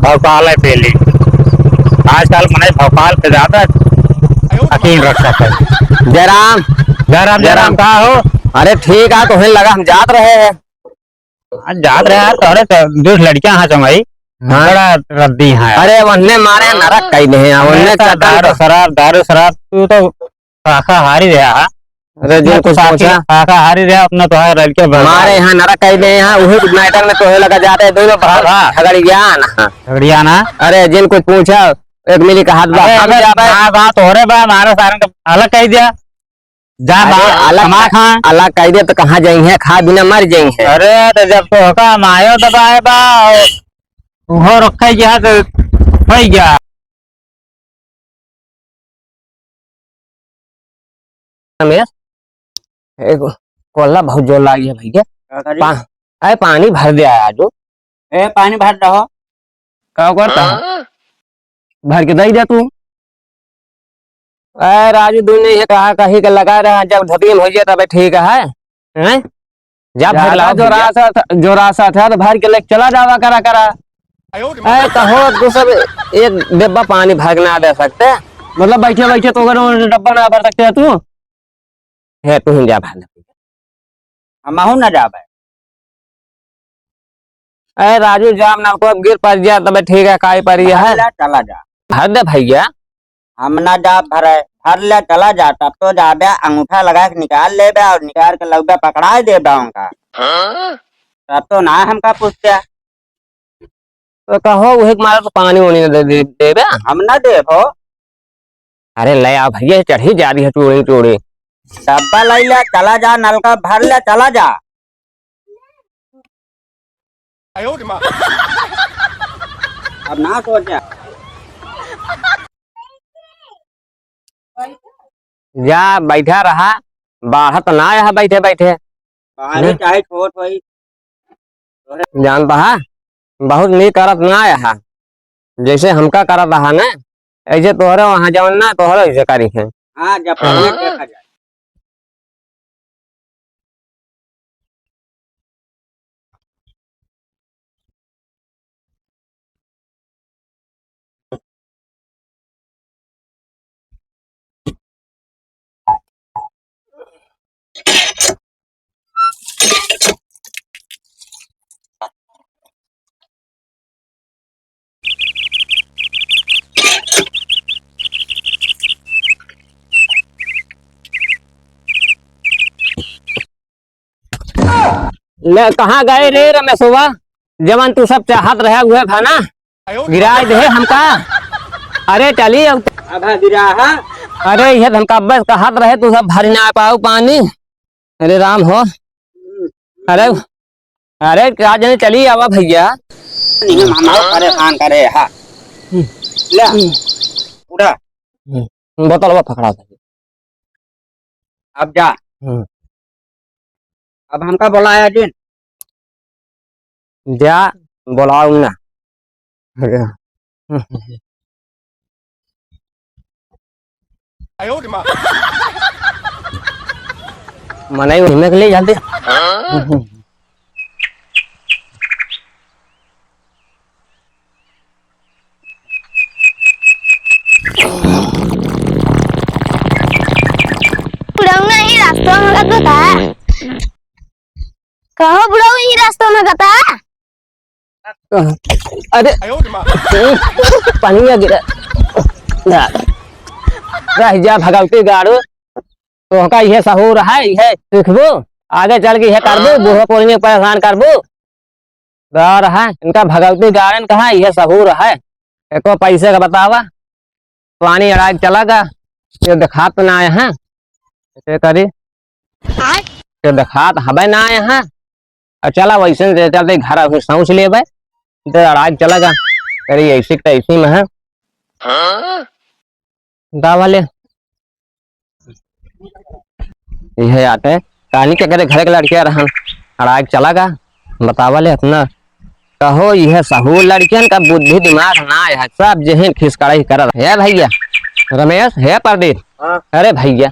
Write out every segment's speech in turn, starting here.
भौकाल है पहले। आजकल मैंने भौकाल पे ज्यादा यकीन रखता है। जयराम जयराम जयराम कहा हो? अरे ठीक है, तो हमें लगा हम जात रहे हैं। आज जात रहे यार, तोरे तो दो लड़कियां हैं जमाई। हाँ। बड़ा रद्दी है। अरे वन्ने मारे नरक कई नहीं है, वन्ने दारू शराब तू तो शाकाहारी रहा है। अरे जो कुछ पूछा शाकाहारी रहा अपना तो है लड़के हमारे यहाँ नरक कई नहीं है, वही मैटर में तोहे लगा जाते हैं दोनों झगड़िया ना झगड़िया ना। अरे जिन कुछ पूछा एक मिली का हाथ बात हो रहे बा हमारे सारे अलग कह दिया जा अलग कह दिया तो कहाँ जाई खा बिना मर जाई है। अरे तो जब तो का मायो दबाए बा वो रखा गया तो हो गया। कोल्ला बहुत जोर लगी है भैया। अरे पानी भर दिया है आज। पानी भर रहो क्या करता भर के दई दे तू। अरे राजू दूर नहीं है, कहा कहीं का लगा रहा, जब धतियन हो जाए तब ठीक है। जब जो रासा था तो भर के लेके चला जावा करा करा। कहो तू सब एक डिब्बा पानी भर ना दे सकते, मतलब बैठे बैठे तो डब्बा ना भर सकते है तू है। तू ही जा भर हम ना जा भाई। अरे राजू जाम ना को गिर पड़ गया तब ठीक है, काई पर है चला जा भर दे भैया। हम ना जा भर ले चला जा, तब तो जाबे अंगूठा लगा के निकाल ले बे और निकाल के लौबे पकड़ा दे उनका। तब तो ना हमका पूछते तो कहो वही मारा तो पानी वानी दे बे हम ना दे भो। अरे ले आ भैया, चढ़ी जा रही है चोरी चोरी। डब्बा लाई ले चला जा, नलका भर ले चला जा। अब ना सोचा जा बैठा रहा, बाहर तो ना आया बैठे बैठे चाहे छोट हुई जान पहा बहुत नहीं करत ना आया, जैसे हमका करत रहा ना ऐसे तोहरे वहां जवन ना तोहरे ऐसे करी है। हाँ जब देखा जाए। ले कहाँ गए रे रमेशवा, जवन तू सब चाहत रहे हुए भाना गिरा दे हमका। अरे चली अब गिरा है। अरे ये हमका बस कहत रहे तू सब भर ना पाऊ पानी। अरे राम हो। अरे अरे क्या जाने चली आवा भैया। परेशान करे हाँ। ले उड़ा बोतल पकड़ा था। अब जा अब हमका बुलाया जिन जा बुलाऊ ना। मनाई हिम्मत के लिए जल्दी। बुढ़ाऊ ही रास्ता में लगता है। कहो बुढ़ाऊ ही रास्ता में गता। अरे पानी गिरा रह जा भगवती गाड़ू तो का यह सहूर है, यह सीखबू आगे चल के यह करबू, बूढ़ो कोई परेशान करबू है इनका भगवती गाड़न कहा यह सहूर है। एको पैसे का बतावा पानी अड़ाई चलागा ये दिखात ना आए हैं ऐसे करी ये दिखात हबे ना आए हैं। और चला वैसे चलते घर सोच ले अड़ाई चलागा करी ऐसी ऐसी में है वाले यह आते कहानी क्या करे घर के लड़कियां रहन अड़ाई चलागा बतावले अपना। कहो यह सहूर लड़कियन का बुद्धि दिमाग ना है, सब जहन खिसकड़ाई कर है भैया। रमेश है प्रदीप। अरे भैया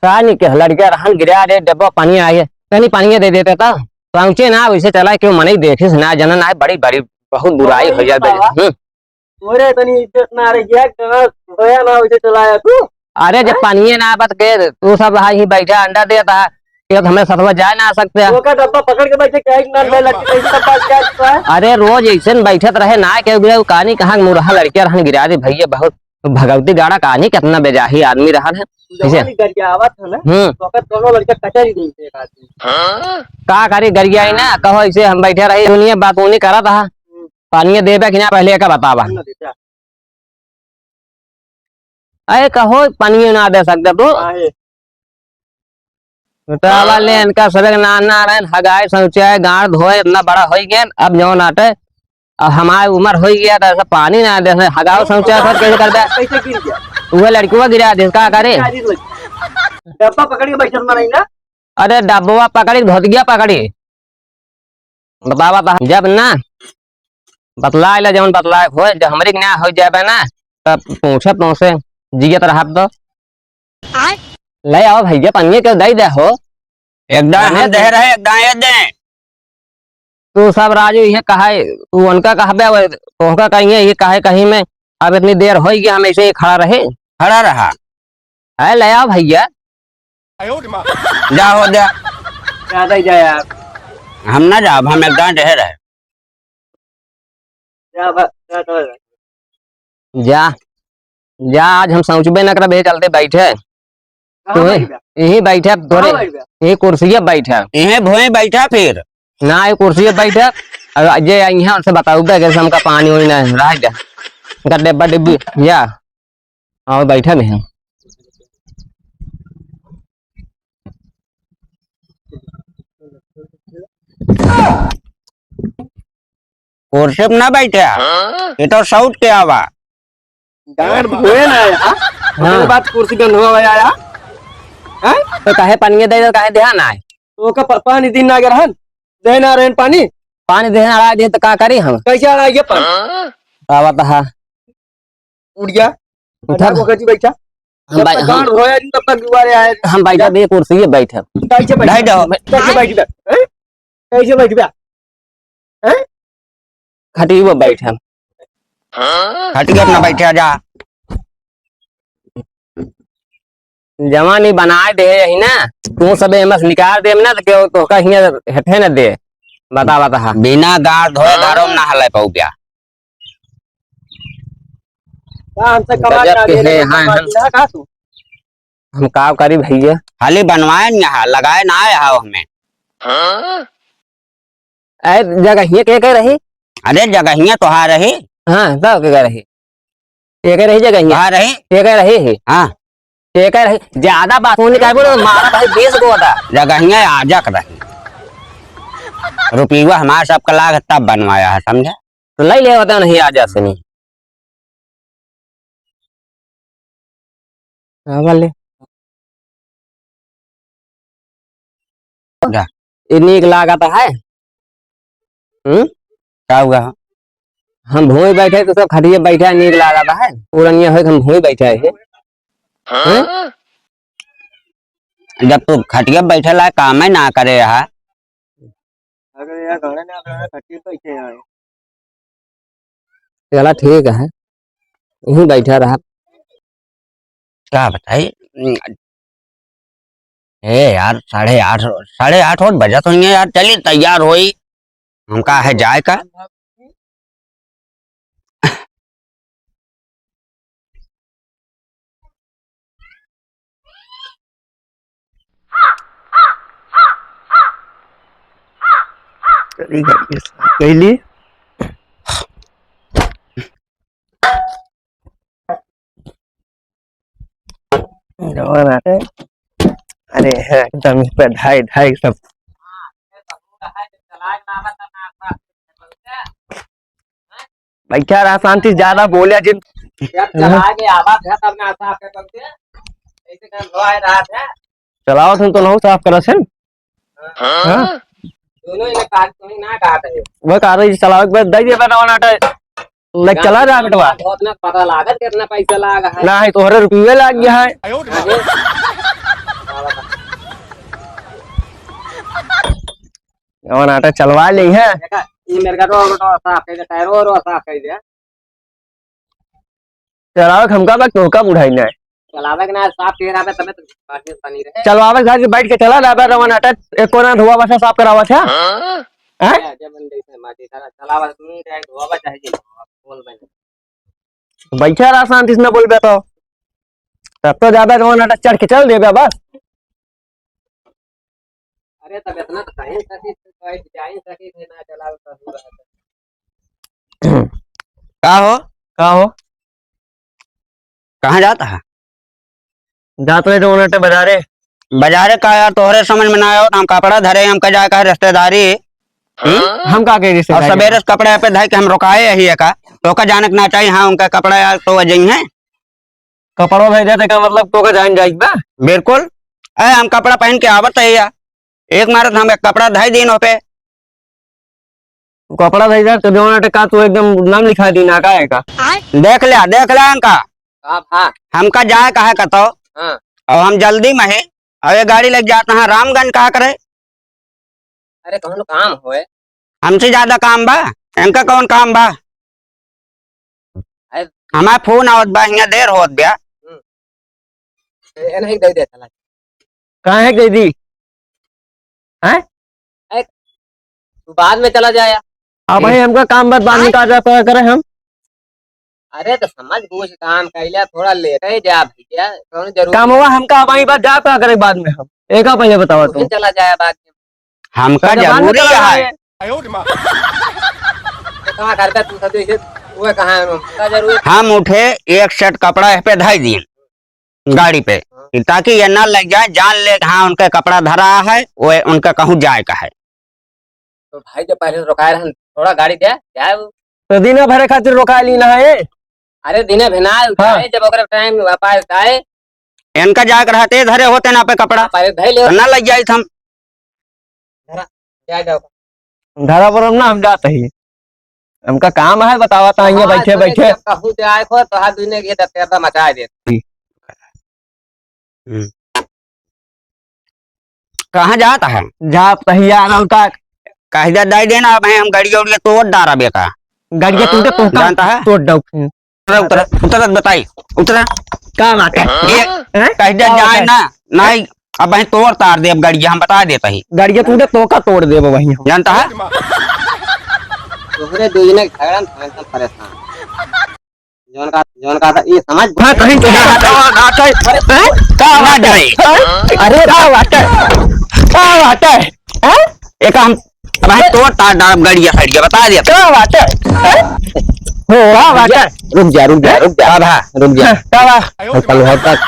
कहानी के लड़कियां रहन गिरा दे डब्बा पानी आए कहीं पानी दे देते था पहुंचे ना वैसे चला क्यों मनी देखे ना जनन आए बड़ी बड़ी बहुत बुराई हो जाए ओरे तनी इज्जत ना रही है गया ना उसे चलाया तू। अरे जब पानी ना बत के तू सब रहा ही बैठा अंडा देता है कि हमें सतवा जा ना सकते हैं। वो का डब्बा पकड़ के बैठे क्या ना लड़की कैसे डब्बा क्या चुका है। अरे रोज ऐसे बैठत रहे ना के कहानी कहाँ मुरहा लड़कियां रहन गिरा दे भैया बहुत भगवती गाड़ा कहानी कितना बेजाही आदमी रहा है जवानी गरिया आवत है ना वक्त दोनों लड़का कचरी दी एक आदमी का करी गरिया ही ना कहो ऐसे हम बैठे रही दुनिया बात नहीं करा था पानी देवे कि ना पहले का बतावा अरे कहो पानी ना दे सकते तो वाले इनका सबक नाना रहे हगाए शौचालय गाड़ धोए इतना बड़ा हो गया अब जो नाटे अब हमारी उम्र हो गया तो ऐसा पानी ना दे हगाओ शौचालय सब कैसे करता है कैसे गिर गया वो लड़की गिरा दे का करे डब्बा पकड़ के बैठल में नहीं ना। अरे डब्बा पकड़ी धोतिया पकड़ी बतावा जब ना बतलाए जब बतलाए हो जब हमारी ना हो जाए ना तब पूछे तुमसे जियत रहा तो ले आओ भैया पन्नी के दे हो एकदम दे रहे एकदम दे तू सब राजू ये कहा तू उनका कहा तो कहीं ये कहे कहीं में अब इतनी देर हो गई हम ऐसे ही खड़ा रहा है ले आओ भैया जाओ जा ज्यादा ही जाए आप हम ना जाओ हम एकदम रह रहे जा जा आज हम सोचबे न कर चलते बैठे तो यही बैठे थोड़े यही कुर्सी बैठे यही भोए बैठा फिर ना ये कुर्सी बैठे जे यहाँ उनसे बताऊ कैसे हमका पानी वानी ना रह जा डिब्बा डिब्बी या और बैठे नहीं कुर्सी ना बैठे ये तो साउथ के आवा गाड़ भोए ना यार बात कुर्सी गंध हुआ आया तो काहे पानी दे काहे ध्यान आए तो का पानी दिन ना गया हन देना रहन पानी देना आ दे तो का करी हम कैसे आ गया पानी आवत है उड़ गया उठा को कची बैठा हम गाड़ भोया दिन तब तक दुबारे आए हम बैठा भी कुर्सी बैठे कैसे बैठ कैसे बैठ गया कैसे बैठ गया खटी वो बैठे खट गया अपना बैठे जा जवानी बनाए दे यही ना तू सब मस निकाल दे ना तो तो कहीं हटे न दे बता बिना गाड़ धोए गाड़ो ना हले पाऊ गया हमसे कमा के दे हां तू हम का करी भैया खाली बनवाए यहाँ लगाए ना यहाँ हमें जगह ये के रही अरे जगह तो हाँ रही हाँ सब के रही एक रही जगह हाँ रही एक रही हाँ एक रही ज्यादा बात होने का बोलो मारा भाई 20 को था जगह आजक रही रुपया हमारा सबका लाग तब बनवाया है समझे तो ले ले होता नहीं आजा से नहीं वाले नीक लागत है क्या हुआ हम भूमि बैठे तो सब खटिए बैठे नीक लागत है पुरानिया है हम भूमि बैठे है जब तू खटिया बैठे ला काम ना करे है चला ठीक है यही बैठा रहा क्या बताइए यार 8:30 और बजा तो नहीं है यार चलिए तैयार होई हम कहा है जाए का कैली अरे एकदम इस पे ढाई ढाई सब बैठा रहा शांति ज्यादा बोले जिन चलाओ तुम तो नहीं साफ करो से वो कह रही चलाओ एक बार दे दिए बेटा नाटे लग चला रहा बेटवा पता लागत कितना पैसा लागा है ना है तोहरे रुपये लग गया है और नाटक चलवा ली है ये मेरे का तो साफ कर दे टायरो रो साफ कर दे चलावे हमका बा तोहका बुढ़ाई ना चलावे के ना साफ कर रहा है तबे तो पानी पानी रहे चलवावे घर बैठ के चला ना रवाना हटा एक कोना धोआ बसा साफ करावा था हैं जब बंदे से माटी सारा चलावा तू डायरेक्ट धोवा चाहिए बोल बन बैठा रहा शांति से न बोल तो तब तो ज्यादा रवाना हटा चढ़ के चल दे बस अरे तब इतना तो साइंस सकी तो डिजाइन सकी ना चलावे तो का हो कहाँ जाता है जात रहे रवाना हटा बाजारे बाजारे का यार तोहरे समझ में ना आयो हम कपड़ा धरे हम का जाए का रिश्तेदारी हम का कह और सवेरे कपड़े पे धर के हम रुकाए यही है का तो का जाने ना चाहिए हाँ उनका कपड़ा यार तो वजह है कपड़ा भेजा था का मतलब तो का जान जाई बा बिल्कुल अरे हम कपड़ा पहन के आवत है यार एक मारत हम एक कपड़ा धाई दिन पे कपड़ा भेजा तो रवाना हटा का तू एकदम नाम लिखा दी ना का है का देख लिया इनका हमका जाए कहा कतो और हम जल्दी में है और ये गाड़ी लग जाता है रामगंज कहा करे अरे कौन काम होए हमसे ज्यादा काम बा इनका कौन काम बा हमारा फोन आवत बा यहाँ देर होत बा नहीं दे दे चला कहाँ है गई दी हैं तू बाद में चला जाया अब भाई हमका काम बाद में काजा करे हम अरे तो समझ बूझ काम कैला थोड़ा लेट है जा भैया कौन जरूर काम हुआ हमका वही बात जा पा करे बाद में हम एक पहले बताओ तू चला जाया बाद में हमका जरूरी है तो कहाँ करता तू सब इसे वो कहाँ है जरूर हम उठे एक सेट कपड़ा इस पे धाई दिए गाड़ी पे ताकि ये ना लग जाए जान ले हाँ उनका कपड़ा धरा है वो उनका कहूँ जाए का है तो भाई जो पहले रुकाए रहन थोड़ा गाड़ी दे जाए तो दिन भरे खातिर रोका ली ना है अरे दिने भिना उठाए जब अगर टाइम वापस आए इनका जाकर रहते धरे होते ना पे कपड़ा पहले धै ले तो ना लग जाए हम जा जाओ धरा पर हम ना हम जाते ही हमका काम है बतावा था ये बैठे बैठे कहूँ से आए खो तो हाथ दुनिया के दफ्तर मचा दे कहाँ जाता है जा तहिया का कह दाई देना अब हम गाड़ी उड़िया तोड़ डारा बेका गाड़ी टूटे तो जानता है तोड़ दो उतरा उतरा बताई उतरा का बात है कह दे जाए ना नहीं अब वहीं तोड़ तार दे अब गाड़ी हम बता देता ही गाड़ी टूटे तो का तोड़ दे वही जानता है दूसरे दो जने झगड़ा में एकदम परेशान जोन का था ये समझ कहीं का जाए अरे का बात है एक हम भाई तोड़ तार डार गाड़िया खड़िया बता दिया क्या बात है हो बात है रुक जा रुक जा रुक जा रुक जा क्या बात कल हो तक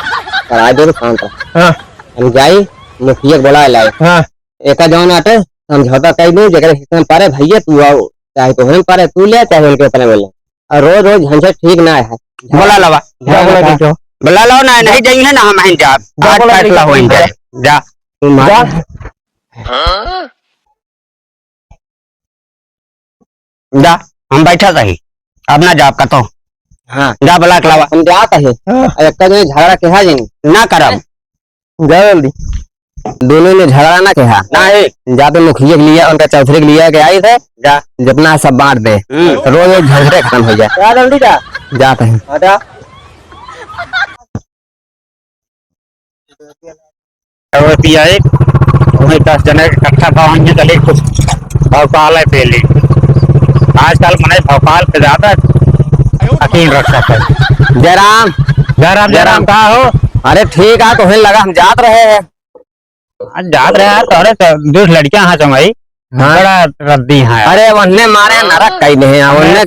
करा दे तो शांत हां हम जाई मुखिया बोला लाए हां एका जौन आटे समझौता कई दे जगह हिस्सा पारे भैया तू आओ चाहे तो हम पारे तू ले चाहे उनके अपने बोले और रोज रोज झंझट ठीक ना है बोला लवा बोला लो ना नहीं जाइए ना हम हैं जा आज फैसला हो जाए जा तू जा जा हम बैठा सही अब ना जाप का तो हां जा बोला लवा हम जा कहे एक का जो झगड़ा कहा जानी ना करब जा जल्दी दोनों ने झगड़ा ना कहा नहीं जा तो मुखिया के लिए उनका चौधरी के लिए के आई थे जा जितना सब बांट दे रोज रोज झगड़े खत्म हो जाए जा जल्दी जा जा कहीं हटा और पिया एक हमें 10 जने इकट्ठा भावन में चले कुछ भौकाल है पहले आजकल मने भौकाल पे ज्यादा यकीन रख सकते हैं जयराम जयराम जयराम कहा हो अरे ठीक है तो हमें लगा हम जात रहे हैं आज जात रहे हैं तो अरे दो लड़कियां हाँ जमाई बड़ा रद्दी है अरे उन्हें मारे नरक कई नहीं उन्हें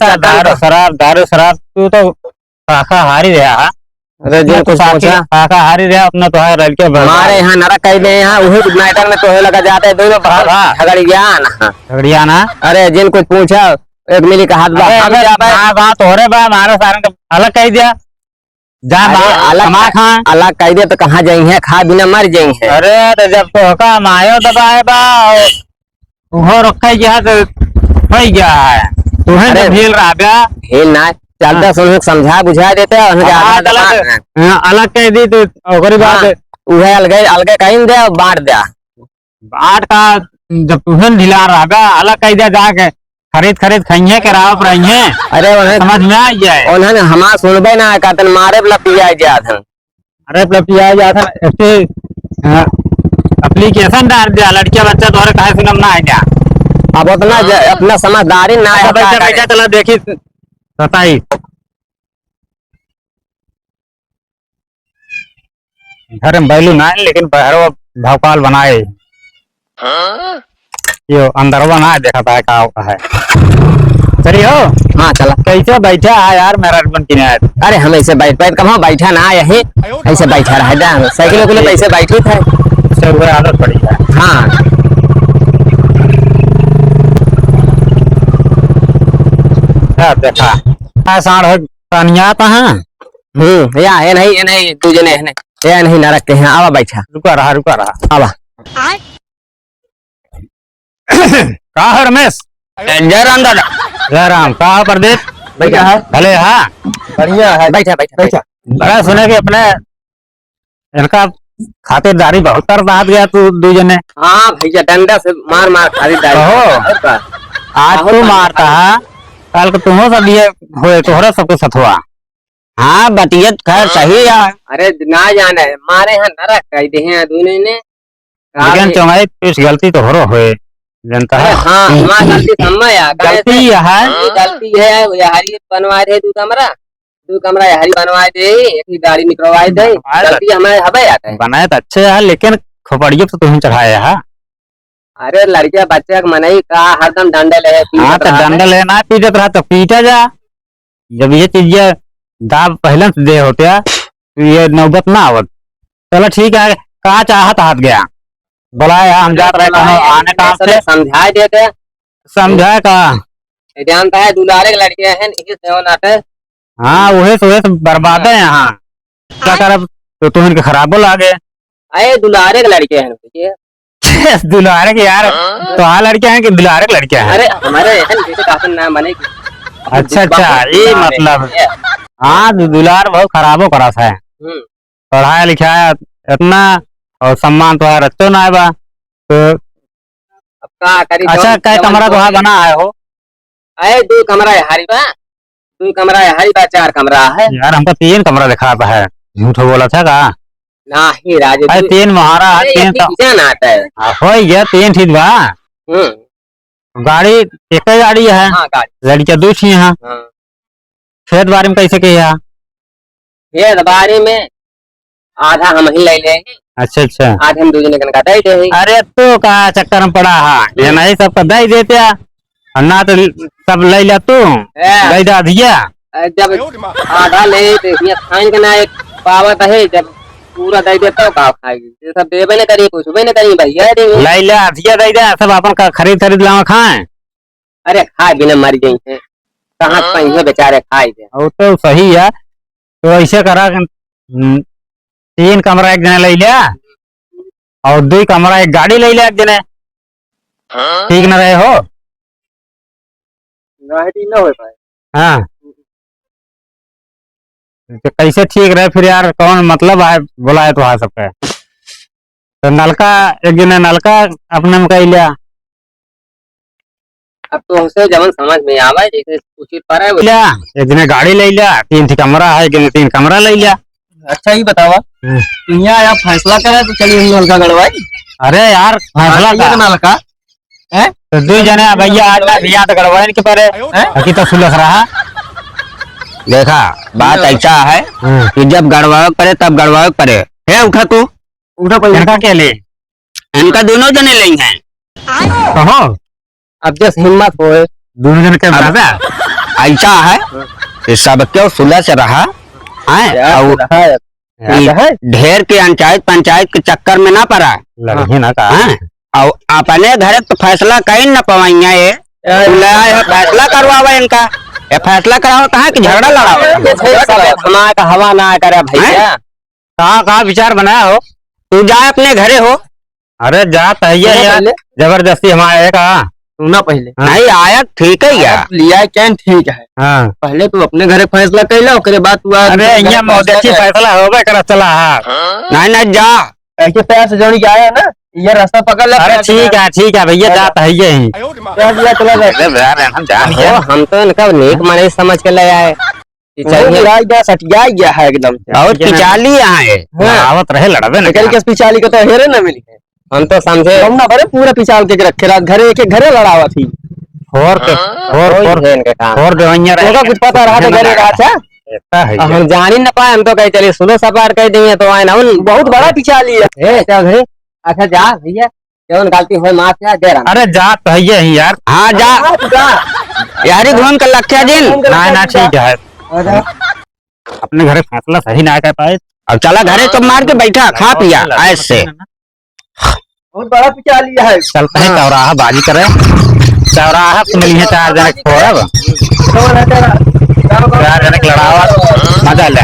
दारू शराब तू तो शाकाहारी रहा अरे जो कुछ शाकाहारी रहा अपना तो है लड़के हमारे यहाँ नरक कई नहीं यहाँ वही मैटर में तो लगा जाते हैं दोनों झगड़िया ना अरे जिन कुछ पूछा एक मिली का हाथ बात हो रहे बा हमारे सारे अलग कह दिया जा अलग कह दिया तो कहाँ जाएंगे खा बिना मर जाएंगे अरे तो जब तो का मायो दबाए बा वो रखा गया तो हो गया है तुम्हें झेल रहा बा हिल ना चलता सुन समझा बुझा देते अलग कह दी तो ओकरी बात वह अलग अलग कहीं दे बांट दिया बाट का जब तुम्हें ढिला रहा बा अलग कह दिया जाके खरीद खरीद खाइए के राव पर आइए, अरे उन्हें समझ में आ जाए। उन्हें हमार सुनबे ना कहते मारे वाला पिया जात हन। अरे पिया जाता ऐसे एप्लीकेशन डाल दिया, लड़किया बच्चा तोहरे कहे फिल्म ना है क्या। अब उतना अपना समझदारी ना है। बैठा बैठा चला देखी बताई। घर में बैलू ना है लेकिन बहरो भोपाल बनाए, यो अंदर बना देखा था क्या है। चलिए हो। हाँ चला। कैसे बैठा है यार मेरा बन की नहीं। अरे हम ऐसे बैठ कहाँ बैठा ना यही ऐसे बैठा रह जा, साइकिल उकिल ऐसे बैठी थे। इससे ऊपर आदत पड़ी है। हाँ क्या देखा साढ़ तनिया कहाँ। या ये नहीं तुझे नहीं ये नहीं नरक के हैं। आवा बैठा, रुका रहा आवा। कहा है रमेश। जय राम दादा। जय राम। कहा प्रदीप बैठा है, भले हाँ बढ़िया है। बैठा बड़ा सुने कि अपने इनका खातिरदारी बहुत कर बात गया तू दूजने। हाँ भैया डंडा से मार खरीदारी। ओहो। आज तू मारता है, कल को तुम सब ये हो तोहरा सबके साथ हुआ। हाँ बतियत खैर सही है। अरे ना जाने मारे हैं नरक कह दे हैं दूने ने। लेकिन चौंगाई कुछ गलती तो हो हुए जनता है। हाँ हमारी गलती समय गलती है। गलती है हरी बनवा दे दू कमरा हरी बनवा दे, एक ही गाड़ी निकलवा दे। गलती हमारे हवे आता है। बनाए तो अच्छे है लेकिन खोपड़ियों तो तुम चढ़ाए है। अरे लड़किया बच्चे का मनई का हरदम डंडे ले। हाँ तो डंडा लेना पीटत रहा तो पीटा जा। जब ये चीज दाब पहले से दे होते ये नौबत ना आवत। चलो ठीक है, कहा चाहत हाथ गया बुलाया हम जात रहे आने काम से समझा देते। समझा का जानता है दुलारे लड़के हैं नाटे। हाँ वही तो बर्बाद है यहाँ। क्या कर तो तुम इनके खराबो लागे। अरे दुलारे के लड़के हैं। दुलारे के यार तो हाँ लड़के हैं कि दुलारे के लड़के हैं। अरे हमारे काफी नाम बने। अच्छा ये मतलब हाँ दुलार बहुत खराबो करा है। पढ़ाया लिखाया इतना और सम्मान तो है रचो ना है बा तो। अच्छा क्या कमरा तो बना है हो। अरे 2 कमरा है हरी बा, 2 कमरा है हरी बा, 4 कमरा है यार। हमको 3 कमरा दिखा है, झूठ बोला था का नहीं राजे। 3 महारा है 3 तो आता है। हो गया 3 ठीक बा। गाड़ी एक ही गाड़ी है। हाँ, लड़कियां 2 थी यहाँ। खेत बारे में कैसे कही है। खेत बारे में आधा हम ही ले लेंगे। अच्छा आधे हम दूसरे का दे दे। अरे तो का चक्कर में पड़ा है ये नहीं सबका दे देते ना तो सब ले लिया तू दे दा दिया। जब आधा ले खाइन का ना एक पावत है, जब पूरा दे देता हो का खाएगी। सब देवे न करी कुछ भी न करी भैया ले लिया दिया दे दे सब अपन खरीद लावा खाए। अरे खाए बिना मर गई है कहाँ कहीं बेचारे खाए थे। वो तो सही है तो ऐसे करा 3 कमरा एक जने ले लिया और 2 कमरा एक गाड़ी ले लिया एक जने। ठीक न रहे हो। न हो पाए। हाँ तो कैसे ठीक रहे फिर यार, कौन मतलब है बुलाए तो है सबके। तो नलका एक जने नलका अपने में कह लिया। अब तो हमसे जब समझ में आवा जैसे उचित पर है लिया एक जने गाड़ी ले लिया, 3 कमरा है 3 कमरा ले लिया। अच्छा ही बतावा यहाँ आप फैसला करे तो चलिए नलका गड़वाई। अरे यार फैसला नलका है तो 2 जने भैया आज भैया तो गड़बड़े के परे बाकी तो सुलझ रहा। देखा बात ऐसा है कि जब गड़वाओ करे तब गड़वाओ करे है। उठा तू उठा पहले इनका के लिए इनका दोनों जने लेंगे हैं। कहो अब जैसे हिम्मत हो दोनों जने के ऐसा है कि सब क्यों सुलह से रहा है। ढेर के पंचायत के चक्कर में ना पड़ा लगी ना का और अपने घर तो फैसला कहीं न पवाइया ये फैसला करवावा इनका। ये फैसला कराओ कहाँ कि झगड़ा लड़ाओ का हवा ना करे भैया। कहाँ विचार बनाया हो। तू जा अपने घरे हो। अरे जा तैयार यार जबरदस्ती हमारे कहा सुना पहले नहीं आया ठीक है यार लिया क्या ठीक है। हाँ पहले तू अपने घरे फैसला कैला उसके बाद तू अरे यहाँ मौदेसी फैसला होगा करा चला है। नहीं जा ऐसे पैर से जोड़ी के आया ना ये रास्ता पकड़ ले। अरे ठीक है भैया, जात है यही। चला हम जान गए। हम तो इनका नेक मने समझ के ले आए। चाहिए सटिया गया है एकदम। और पिचाली यहाँ है। आवत रहे लड़बे न निकल के पिछाली को तो हेरे न मिली। हम तो समझे ना बड़े पूरा पिछाल के रखे रात घरे एक घरे लड़ावा थी। इनके काम और देवैया तोका कुछ पता रहा था घरे रहा था। हम जान ही न पाए। हम तो कहे चलिए सुनो सपार कह दिए तो आए ना बहुत बड़ा पिछाली है। चौधरी। अच्छा जा भैया, क्यों गलती हो माफ क्या दे रहा। अरे जात है यही यार। हाँ जा यारी घूम कर लख्या दिन। ना ठीक है, अपने घरे फैसला सही ना कर पाए। अब चला घरे तो मार के बैठा खा पिया ऐसे। बहुत बड़ा पिछाली है। चलते हैं चौराहा बाजी करे। चौराहा पे मिली है 4 जने फोड़ब, 4 जने लड़ावा, मजा ले।